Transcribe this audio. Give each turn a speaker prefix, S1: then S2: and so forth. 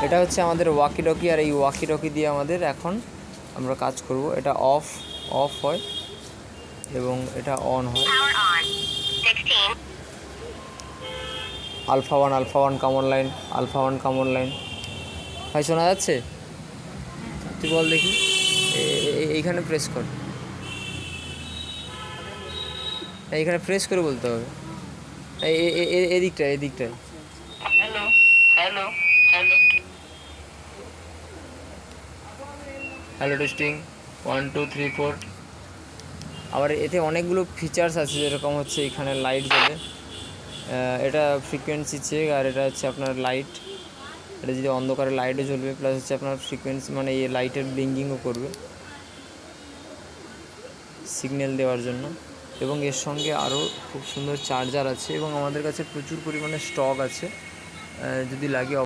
S1: এটা হচ্ছে আমাদের ওয়াকি টকি, আর এই ওয়াকি টকি দিয়ে আমাদের এখন আমরা কাজ করব। এটা অফ হয় এবং এটা অন হয়। Alpha one come on line, alpha one come on line. ভাই শোনা যাচ্ছে? তুই বল দেখি, এইখানে প্রেস কর, এইখানে প্রেস করে বলতে হবে। এদিকটায়
S2: hello hello hello
S1: hello testing 1 2 3 4। আবার এতে অনেকগুলো ফিচার্স আছে, যেরকম হচ্ছে এখানে লাইট জ্বলে, এটা ফ্রিকোয়েন্সি চেক, আর এটা হচ্ছে আপনার লাইট, এটা যদি অন্ধকারে লাইটও জ্বলবে, প্লাস হচ্ছে আপনার ফ্রিকোয়েন্সি মানে এই লাইটের ব্লিঙ্কিংও করবে সিগন্যাল দেওয়ার জন্য। এবং এর সঙ্গে আরও খুব সুন্দর চার্জার আছে, এবং আমাদের কাছে প্রচুর পরিমাণে স্টক আছে, যদি লাগে